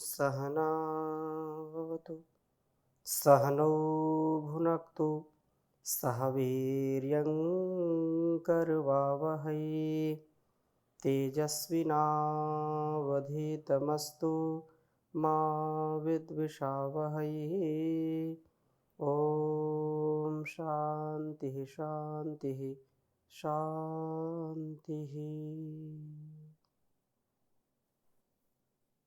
सहनावतु सहनौ भुनक्तु सह वीर्यङ्करवावहै तेजस्विनावधीतमस्तु मा विद्विषावहै। ॐ शान्तिः शान्तिः शान्तिः।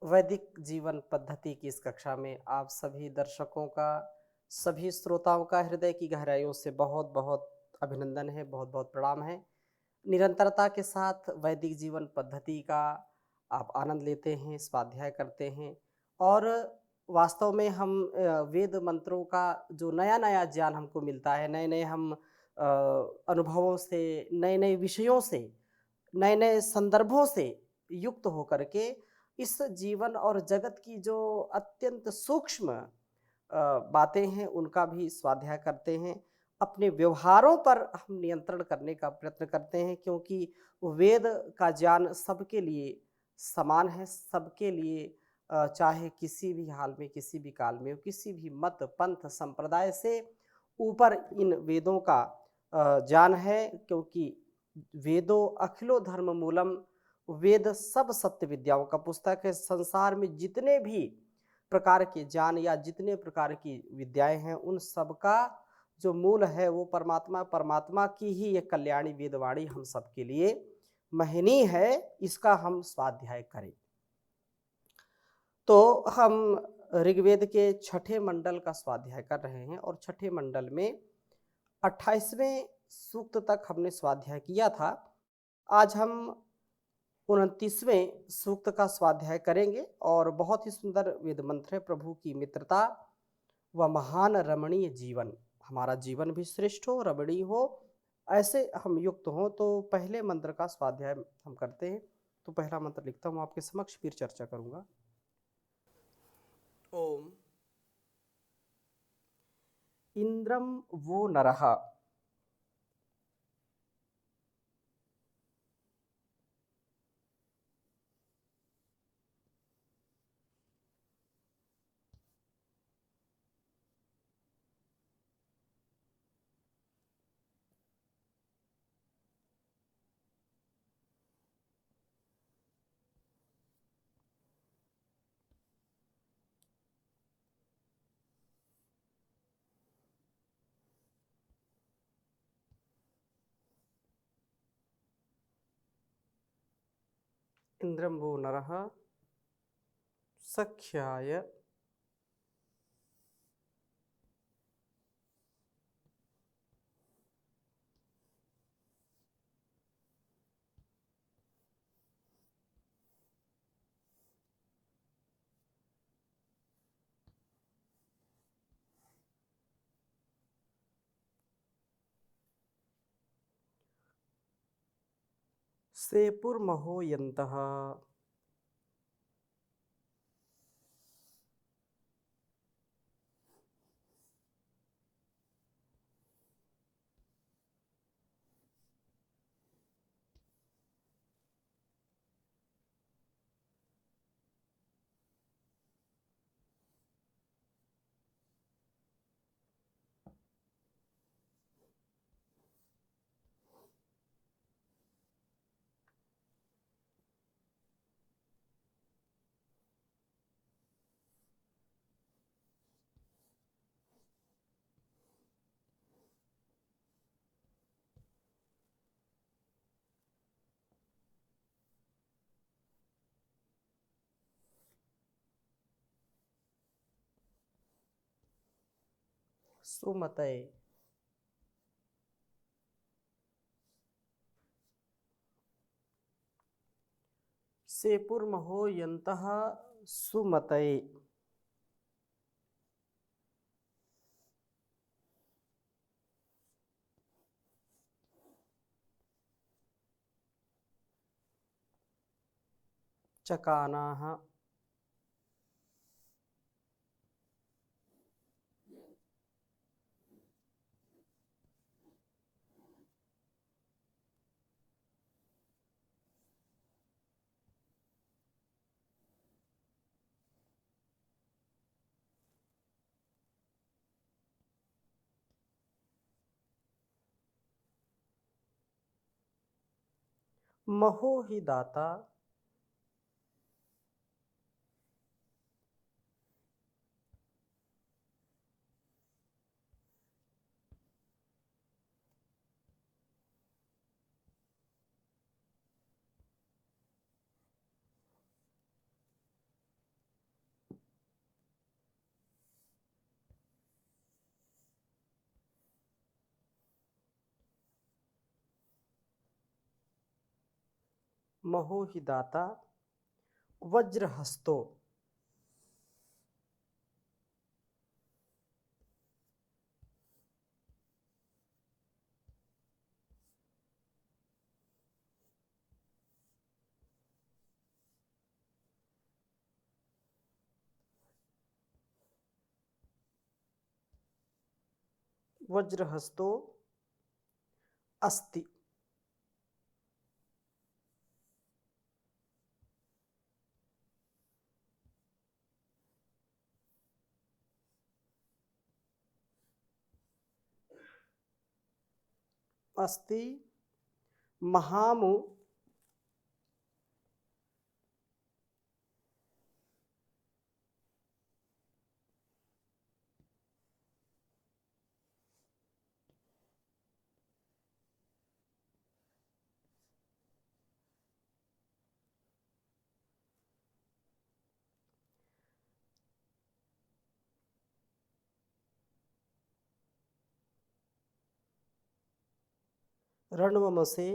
वैदिक जीवन पद्धति की इस कक्षा में आप सभी दर्शकों का, सभी श्रोताओं का हृदय की गहराइयों से बहुत बहुत अभिनंदन है, बहुत बहुत प्रणाम है। निरंतरता के साथ वैदिक जीवन पद्धति का आप आनंद लेते हैं, स्वाध्याय करते हैं और वास्तव में हम वेद मंत्रों का जो नया नया ज्ञान हमको मिलता है, नए नए हम अनुभवों से, नए नए विषयों से, नए नए संदर्भों से युक्त होकर के इस जीवन और जगत की जो अत्यंत सूक्ष्म बातें हैं उनका भी स्वाध्याय करते हैं। अपने व्यवहारों पर हम नियंत्रण करने का प्रयत्न करते हैं, क्योंकि वेद का ज्ञान सबके लिए समान है, सबके लिए चाहे किसी भी हाल में, किसी भी काल में, किसी भी मत पंथ संप्रदाय से ऊपर इन वेदों का ज्ञान है, क्योंकि वेदो अखिलो धर्म मूलम, वेद सब सत्य विद्याओं का पुस्तक है। संसार में जितने भी प्रकार के ज्ञान या जितने प्रकार की विद्याएं हैं उन सब का जो मूल है वो परमात्मा, परमात्मा की ही ये कल्याणी वेदवाणी हम सबके लिए महनीय है, इसका हम स्वाध्याय करें। तो हम ऋग्वेद के छठे मंडल का स्वाध्याय कर रहे हैं और छठे मंडल में 28वें सूक्त तक हमने स्वाध्याय किया था। आज हम 29वें सूक्त का स्वाध्याय करेंगे और बहुत ही सुंदर वेद मंत्र है, प्रभु की मित्रता व महान रमणीय जीवन। हमारा जीवन भी श्रेष्ठ हो, रमणीय हो, ऐसे हम युक्त हों। तो पहले मंत्र का स्वाध्याय हम करते हैं। तो पहला मंत्र लिखता हूँ आपके समक्ष, फिर चर्चा करूंगा। ओम इंद्रम वो नरः इंद्रम वो नरः सख्याय सेपुर्महो यन्तः सुमतये सेपुर्महो यन्तः सुमतये। चकानाः महो हि दाता महो हि दाता वज्रहस्तो वज्रहस्तो अस्ति। अस्ति महामु रणवमसे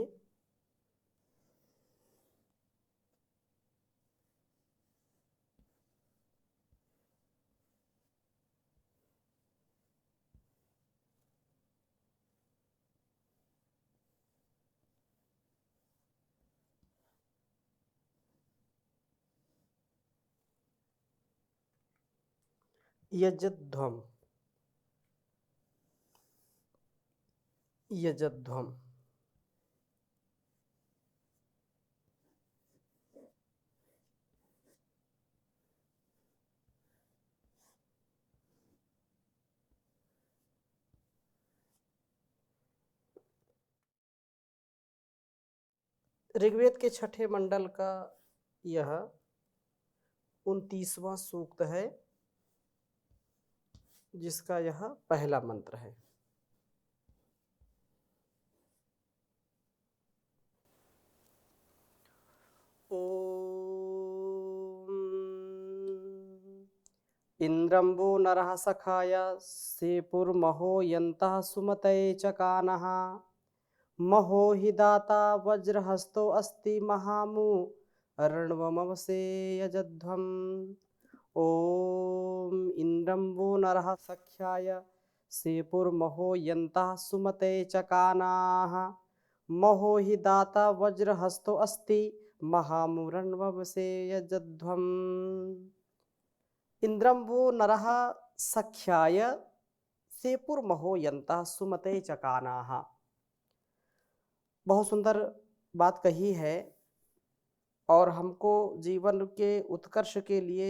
यजध्वम यजध्वम। ऋग्वेद के छठे मंडल का यह 29वां सूक्त है, जिसका यह पहला मंत्र है। इंद्रं वो नरः सखाय सेपुर्महो यन्तः सुमतये चकानः महो हि दाता वज्रहस्तो अस्ति महामु रणवमसे यजध्वम्। ॐ इंद्रं वो नरः सख्याय सेपुर्महो यन्तः सुमतये चकानाः महो हि दाता वज्रहस्तो अस्ति महामु रणवमसे यजध्वम्। इंद्रं वो नरः सख्याय सेपुर्महो यन्तः सुमतये चकानाः। बहुत सुंदर बात कही है, और हमको जीवन के उत्कर्ष के लिए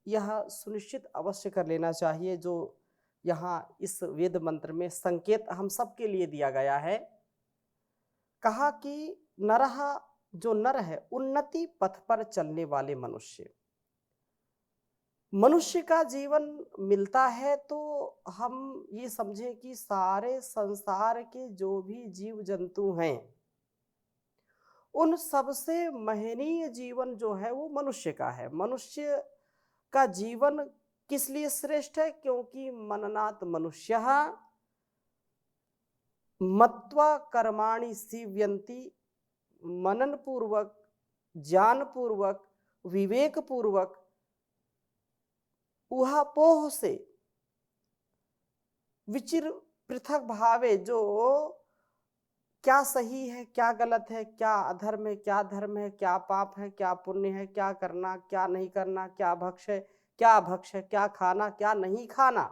यह सुनिश्चित अवश्य कर लेना चाहिए, जो यहाँ इस वेद मंत्र में संकेत हम सब के लिए दिया गया है। कहा कि नरः, जो नर है, उन्नति पथ पर चलने वाले मनुष्य। मनुष्य का जीवन मिलता है तो हम ये समझें कि सारे संसार के जो भी जीव जंतु हैं, उन सबसे महनीय जीवन जो है वो मनुष्य का है। मनुष्य का जीवन किस लिए श्रेष्ठ है? क्योंकि मननात् मनुष्यः मत्वा कर्माणि सीव्यन्ति। मनन पूर्वक, ज्ञान पूर्वक, विवेक पूर्वक, ऊहापोह से विचिर पृथक भावे, जो क्या सही है, क्या गलत है, क्या अधर्म है, क्या धर्म है, क्या पाप है, क्या पुण्य है, क्या करना, क्या नहीं करना, क्या भक्ष है, क्या अभक्ष है, क्या खाना, क्या नहीं खाना,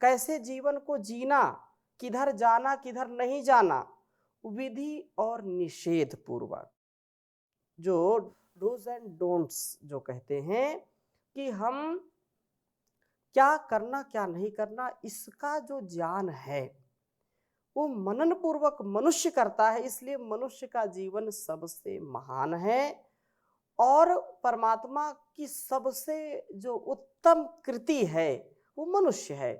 कैसे जीवन को जीना, किधर जाना, किधर नहीं जाना, विधि और निषेध पूर्वक, जो डूज एंड डोंट्स जो कहते हैं कि हम क्या करना क्या नहीं करना, इसका जो ज्ञान है वो मनन पूर्वक मनुष्य करता है, इसलिए मनुष्य का जीवन सबसे महान है और परमात्मा की सबसे जो उत्तम कृति है वो मनुष्य है।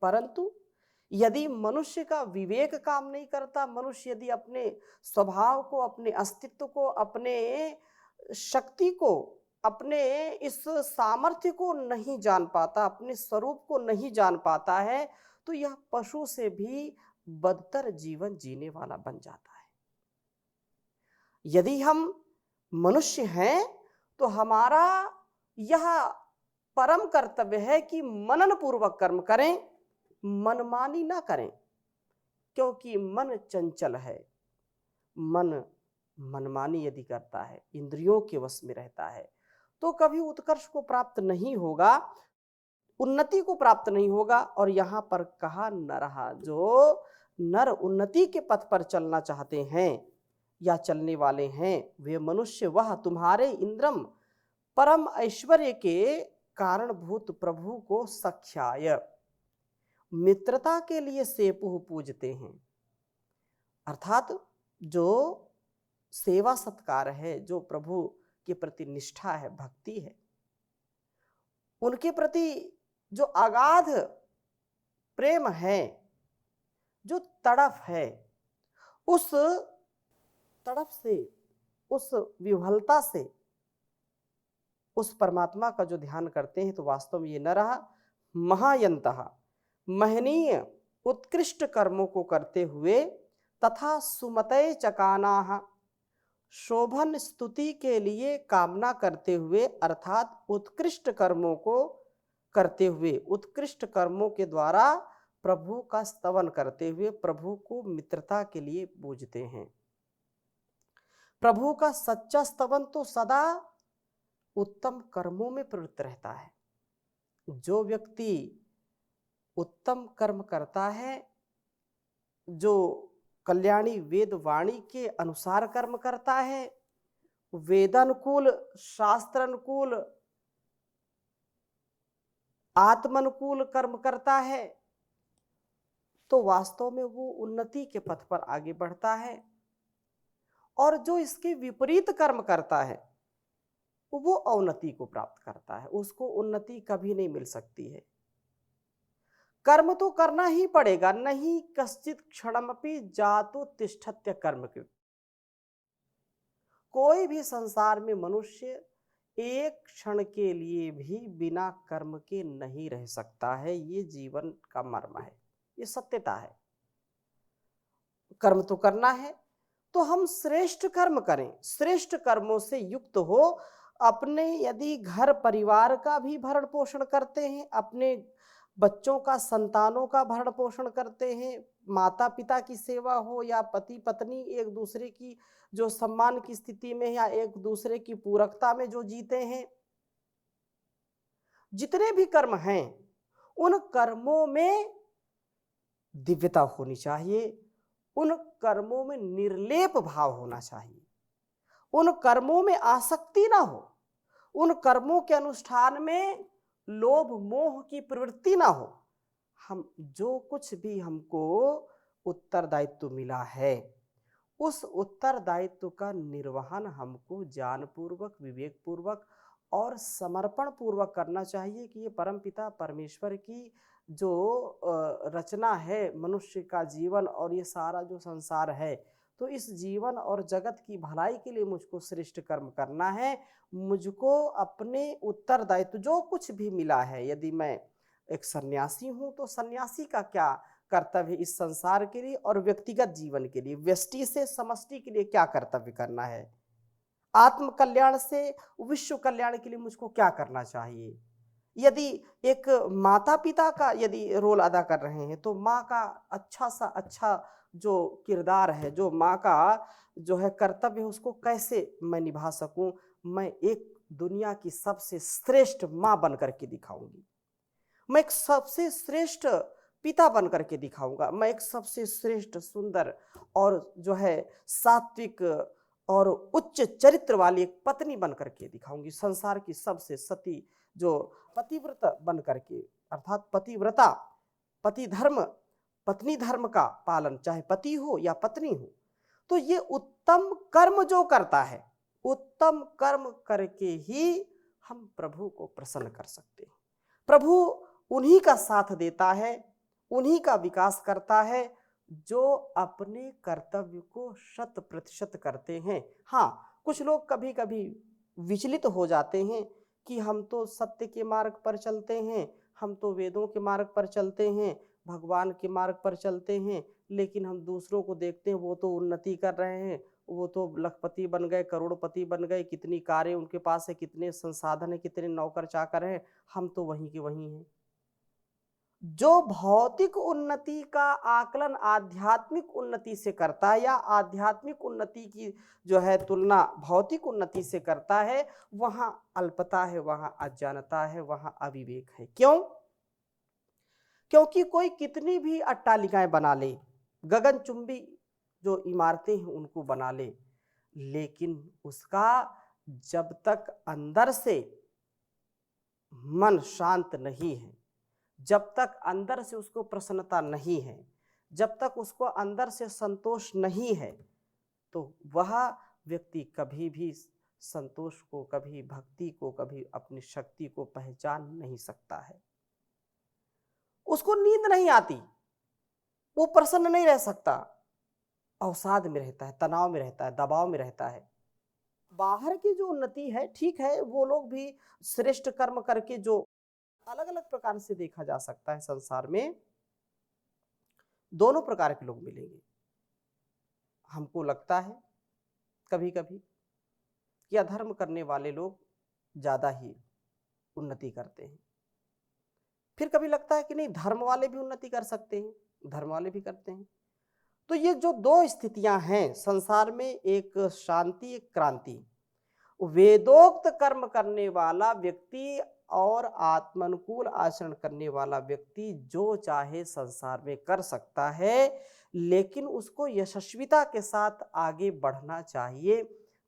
परंतु यदि मनुष्य का विवेक काम नहीं करता, मनुष्य यदि अपने स्वभाव को, अपने अस्तित्व को, अपने शक्ति को, अपने इस सामर्थ्य को नहीं जान पाता, अपने स्वरूप को नहीं जान पाता है, तो यह पशु से भी बदतर जीवन जीने वाला बन जाता है। यदि हम मनुष्य हैं तो हमारा यह परम कर्तव्य है कि मनन पूर्वक कर्म करें, मनमानी ना करें, क्योंकि मन चंचल है। मन मनमानी यदि करता है, इंद्रियों के वश में रहता है, तो कभी उत्कर्ष को प्राप्त नहीं होगा, उन्नति को प्राप्त नहीं होगा। और यहाँ पर कहा न रहा, जो नर उन्नति के पथ पर चलना चाहते हैं या चलने वाले हैं, वे मनुष्य वह तुम्हारे इंद्रम परम ऐश्वर्य के कारणभूत प्रभु को सख्याय मित्रता के लिए सेपुह पूजते हैं। अर्थात जो सेवा सत्कार है, जो प्रभु के प्रति निष्ठा है, भक्ति है, उनके प्रति जो अगाध प्रेम है, जो तड़प है, उस तड़प से, उस विह्वलता से उस परमात्मा का जो ध्यान करते हैं, तो वास्तव में ये न रहा महायंतः महनीय उत्कृष्ट कर्मों को करते हुए तथा सुमतय चकानाः शोभन स्तुति के लिए कामना करते हुए, अर्थात उत्कृष्ट कर्मों को करते हुए, उत्कृष्ट कर्मों के द्वारा प्रभु का स्तवन करते हुए प्रभु को मित्रता के लिए पूजते हैं। प्रभु का सच्चा स्तवन तो सदा उत्तम कर्मों में प्रवृत्त रहता है। जो व्यक्ति उत्तम कर्म करता है, जो कल्याणी वेद वाणी के अनुसार कर्म करता है, वेदानुकूल, शास्त्रानुकूल, आत्मानुकूल कर्म करता है, तो वास्तव में वो उन्नति के पथ पर आगे बढ़ता है। और जो इसके विपरीत कर्म करता है वो अवनति को प्राप्त करता है, उसको उन्नति कभी नहीं मिल सकती है। कर्म तो करना ही पड़ेगा, नहीं कश्चित क्षणमपि जातु तिष्ठत्य कर्मकृत्। कोई भी संसार में मनुष्य एक क्षण के लिए भी बिना कर्म के नहीं रह सकता है। ये जीवन का मर्म है, ये सत्यता है। कर्म तो करना है तो हम श्रेष्ठ कर्म करें, श्रेष्ठ कर्मों से युक्त हो। अपने यदि घर परिवार का भी भरण पोषण करते हैं, अपने बच्चों का, संतानों का भरण पोषण करते हैं, माता पिता की सेवा हो या पति पत्नी एक दूसरे की जो सम्मान की स्थिति में या एक दूसरे की पूरकता में जो जीते हैं, जितने भी कर्म हैं उन कर्मों में दिव्यता होनी चाहिए, उन कर्मों में निर्लेप भाव होना चाहिए, उन कर्मों में आसक्ति ना हो, उन कर्मों के अनुष्ठान में लोभ मोह की प्रवृत्ति ना हो। हम जो कुछ भी हमको उत्तरदायित्व मिला है, उस उत्तरदायित्व का निर्वहन हमको ज्ञानपूर्वक, विवेकपूर्वक और समर्पण पूर्वक करना चाहिए कि ये परमपिता परमेश्वर की जो रचना है मनुष्य का जीवन और ये सारा जो संसार है, तो इस जीवन और जगत की भलाई के लिए मुझको श्रेष्ठ कर्म करना है। मुझको अपने उत्तरदायित्व जो कुछ भी मिला है, यदि मैं एक सन्यासी हूँ तो सन्यासी का क्या कर्तव्य है इस संसार के लिए और व्यक्तिगत जीवन के लिए, व्यष्टि से समष्टि के लिए क्या कर्तव्य करना है, आत्म कल्याण से विश्व कल्याण के लिए मुझको क्या करना चाहिए। यदि एक माता पिता का यदि रोल अदा कर रहे हैं तो माँ का अच्छा सा अच्छा जो किरदार है, जो माँ का जो है कर्तव्य है, उसको कैसे मैं निभा सकूं। मैं एक दुनिया की सबसे श्रेष्ठ माँ बन करके दिखाऊंगी, मैं एक सबसे श्रेष्ठ पिता बन करके दिखाऊंगा, मैं एक सबसे श्रेष्ठ सुंदर और जो है सात्विक और उच्च चरित्र वाली एक पत्नी बन करके दिखाऊंगी, संसार की सबसे सती जो पतिव्रत बन करके, अर्थात पतिव्रता, पति धर्म पत्नी धर्म का पालन, चाहे पति हो या पत्नी हो, तो ये उत्तम कर्म जो करता है, उत्तम कर्म करके ही हम प्रभु को प्रसन्न कर सकते हैं। प्रभु उन्हीं का साथ देता है, उन्हीं का विकास करता है जो अपने कर्तव्य को 100% करते हैं। हाँ, कुछ लोग कभी कभी विचलित हो जाते हैं कि हम तो सत्य के मार्ग पर चलते हैं, हम तो वेदों के मार्ग पर चलते हैं, भगवान के मार्ग पर चलते हैं, लेकिन हम दूसरों को देखते हैं वो तो उन्नति कर रहे हैं, वो तो लखपति बन गए, करोड़पति बन गए, कितनी कारें उनके पास है, कितने संसाधन है, कितने नौकर चाकर हैं, हम तो वहीं के वहीं हैं। जो भौतिक उन्नति का आकलन आध्यात्मिक उन्नति से करता है, या आध्यात्मिक उन्नति की जो है तुलना भौतिक उन्नति से करता है, वहां अल्पता है, वहां अज्ञानता है, वहां अविवेक है। क्यों? क्योंकि कोई कितनी भी अट्टालिकाएं बना ले, गगनचुंबी जो इमारतें हैं उनको बना ले, लेकिन उसका जब तक अंदर से मन शांत नहीं है, जब तक अंदर से उसको प्रसन्नता नहीं है, जब तक उसको अंदर से संतोष नहीं है, तो वह व्यक्ति कभी भी संतोष को, कभी भक्ति को, कभी अपनी शक्ति को पहचान नहीं सकता है। उसको नींद नहीं आती, वो प्रसन्न नहीं रह सकता, अवसाद में रहता है, तनाव में रहता है, दबाव में रहता है। बाहर की जो उन्नति है, ठीक है, वो लोग भी श्रेष्ठ कर्म करके, जो अलग अलग प्रकार से देखा जा सकता है, संसार में दोनों प्रकार के लोग मिलेंगे। हमको लगता है कभी कभी कि अधर्म करने वाले लोग ज्यादा ही उन्नति करते हैं, फिर कभी लगता है कि नहीं, धर्म वाले भी उन्नति कर सकते हैं, धर्म वाले भी करते हैं। तो ये जो दो स्थितियां हैं संसार में, एक शांति, एक क्रांति। वेदोक्त कर्म करने वाला व्यक्ति और आत्मानुकूल आचरण करने वाला व्यक्ति जो चाहे संसार में कर सकता है, लेकिन उसको यशस्विता के साथ आगे बढ़ना चाहिए।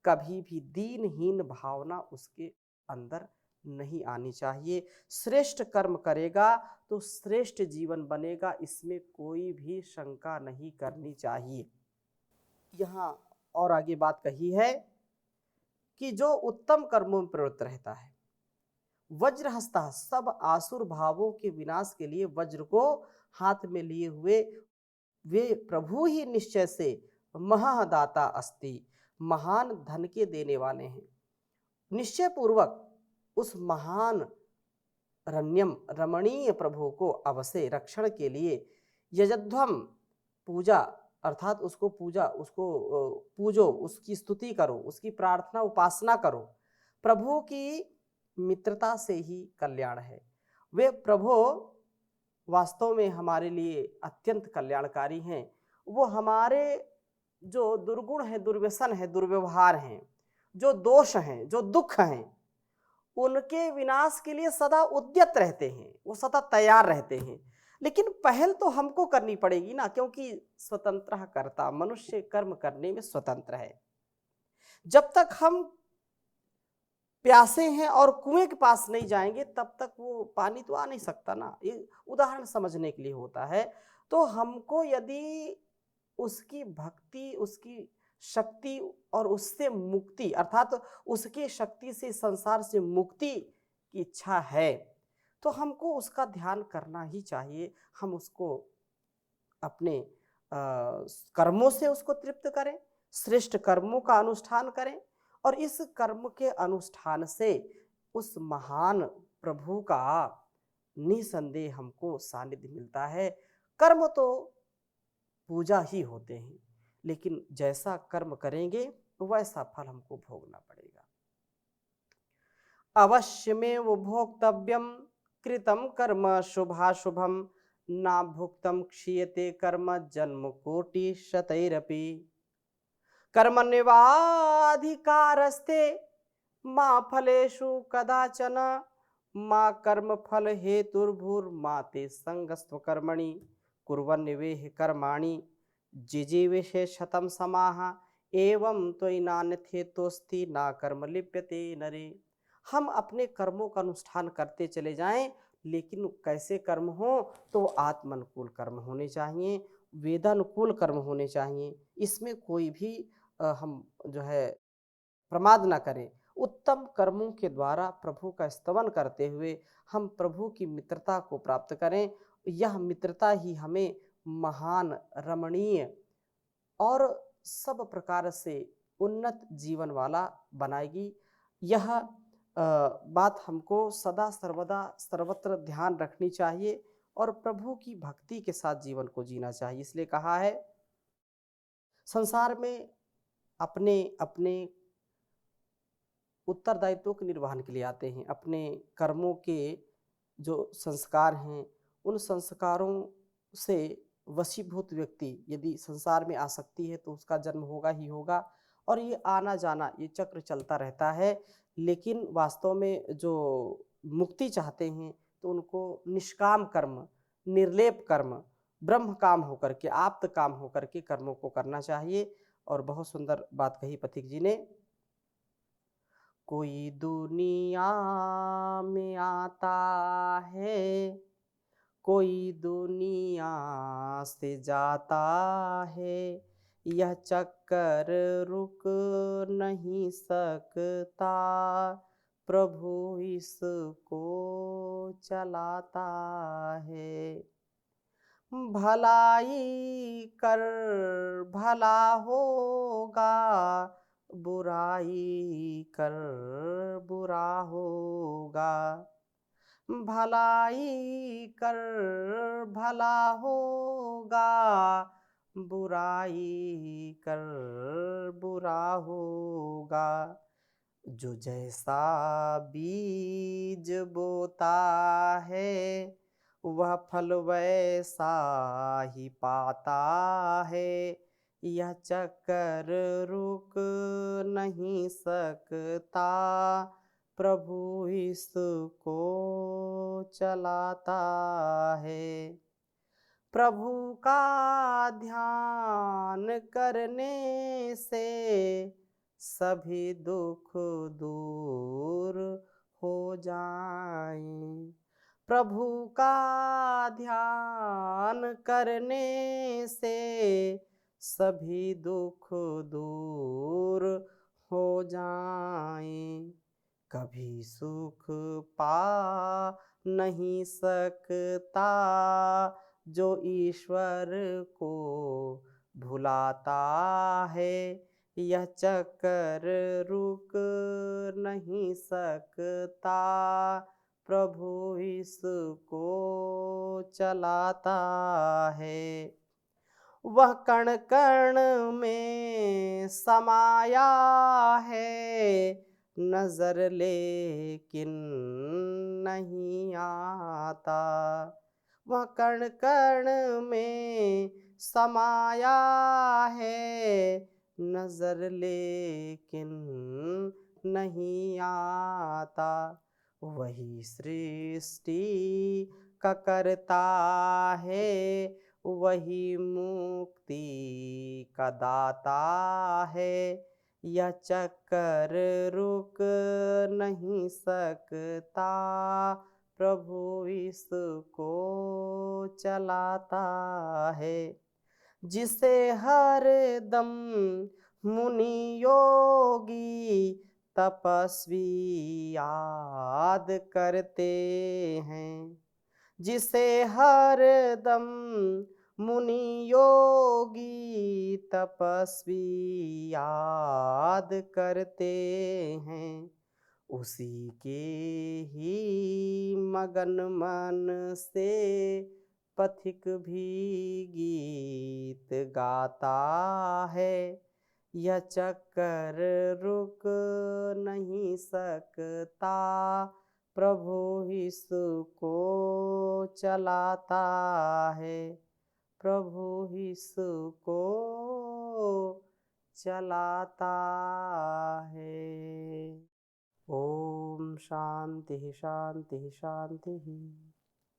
कभी भी दीनहीन भावना उसके अंदर नहीं आनी चाहिए। श्रेष्ठ कर्म करेगा तो श्रेष्ठ जीवन बनेगा, इसमें कोई भी शंका नहीं करनी चाहिए। यहाँ और आगे बात कही है कि जो उत्तम कर्मों में प्रवृत्त रहता है, वज्रहस्ता, सब आसुर भावों के विनाश के लिए वज्र को हाथ में लिए हुए वे प्रभु ही निश्चय से महादाता अस्ति, महान धन के देने वाले हैं। निश्चय पूर्वक उस महान रण्यम रमणीय प्रभु को अवश्य रक्षण के लिए यजध्वम पूजा, अर्थात उसको पूजा, उसको पूजो, उसकी स्तुति करो, उसकी प्रार्थना उपासना करो। प्रभु की मित्रता से ही कल्याण है। वे प्रभु वास्तव में हमारे लिए अत्यंत कल्याणकारी हैं। वो हमारे जो दुर्गुण है, दुर्व्यसन है, दुर्व्यवहार हैं, जो दोष हैं, जो दुख हैं, उनके विनाश के लिए सदा उद्यत रहते हैं, वो सदा तैयार रहते हैं। लेकिन पहल तो हमको करनी पड़ेगी ना, क्योंकि स्वतंत्र कर्ता, मनुष्य कर्म करने में स्वतंत्र है। जब तक हम प्यासे हैं और कुएं के पास नहीं जाएंगे, तब तक वो पानी तो आ नहीं सकता ना। ये उदाहरण समझने के लिए होता है। तो हमको यदि उसकी भक्ति, उसकी शक्ति और उससे मुक्ति, अर्थात उसकी शक्ति से संसार से मुक्ति की इच्छा है, तो हमको उसका ध्यान करना ही चाहिए। हम उसको अपने कर्मों से उसको तृप्त करें, श्रेष्ठ कर्मों का अनुष्ठान करें, और इस कर्म के अनुष्ठान से उस महान प्रभु का निसंदेह हमको सानिध्य मिलता है। कर्म तो पूजा ही होते हैं, लेकिन जैसा कर्म करेंगे वैसा फल हमको भोगना पड़ेगा। अवश्य में वो भोक्तव्यम कृतम कर्म शुभाशुभम, ना भुक्तम क्षीयते कर्म जन्म कोटि शतैरपि। कर्मण्येवाधिकारस्ते मा फलेषु कदाचन, मा कर्म फल हेतुर्भुर्मा ते संगस्त्व कर्मणि, कुर्वन्निवेह कर्माणि जिजीविषे शतम समाह, एवं त्वयि नान्यथेतोस्ति ना कर्म लिप्यते नरे। हम अपने कर्मों का अनुष्ठान करते चले जाएं, लेकिन कैसे कर्म हो, तो आत्मानुकूल कर्म होने चाहिए, वेदानुकूल कर्म होने चाहिए। इसमें कोई भी हम जो है प्रमाद ना करें। उत्तम कर्मों के द्वारा प्रभु का स्तवन करते हुए हम प्रभु की मित्रता को प्राप्त करें। यह मित्रता ही हमें महान, रमणीय और सब प्रकार से उन्नत जीवन वाला बनाएगी। यह बात हमको सदा सर्वदा सर्वत्र ध्यान रखनी चाहिए और प्रभु की भक्ति के साथ जीवन को जीना चाहिए। इसलिए कहा है, संसार में अपने अपने उत्तरदायित्वों के निर्वहन के लिए आते हैं। अपने कर्मों के जो संस्कार हैं, उन संस्कारों से वशीभूत व्यक्ति यदि संसार में आ सकती है तो उसका जन्म होगा ही होगा, और ये आना जाना ये चक्र चलता रहता है। लेकिन वास्तव में जो मुक्ति चाहते हैं तो उनको निष्काम कर्म, निर्लेप कर्म, ब्रह्म काम होकर के, आप्त काम होकर के कर्मों को करना चाहिए। और बहुत सुंदर बात कही पथिक जी ने, कोई दुनिया में आता है, कोई दुनिया से जाता है, यह चक्कर रुक नहीं सकता, प्रभु इसको चलाता है। भलाई कर भला होगा, बुराई कर बुरा होगा। भलाई कर भला होगा, बुराई कर बुरा होगा। जो जैसा बीज बोता है, वह फल वैसा ही पाता है, यह चक्कर रुक नहीं सकता, प्रभु इसको चलाता है। प्रभु का ध्यान करने से सभी दुख दूर हो जाएं। प्रभु का ध्यान करने से सभी दुख दूर हो जाएं। कभी सुख पा नहीं सकता जो ईश्वर को भुलाता है, यह चक्कर रुक नहीं सकता, प्रभु इसको चलाता है। वह कण कण में समाया है, नजर लेकिन नहीं आता। वह कण कण में समाया है, नजर लेकिन नहीं आता। वही सृष्टि का करता है, वही मुक्ति का दाता है, यह चक्कर रुक नहीं सकता, प्रभु इसको चलाता है। जिसे हर दम मुनि योगी तपस्वी याद करते हैं, जिसे हर दम मुनि योगी तपस्वी याद करते हैं, उसी के ही मगन मन से पथिक भी गीत गाता है, यह चक्कर रुक नहीं सकता, प्रभु इसको चलाता है, प्रभु इसको चलाता है। ओम शांति शांति शांति।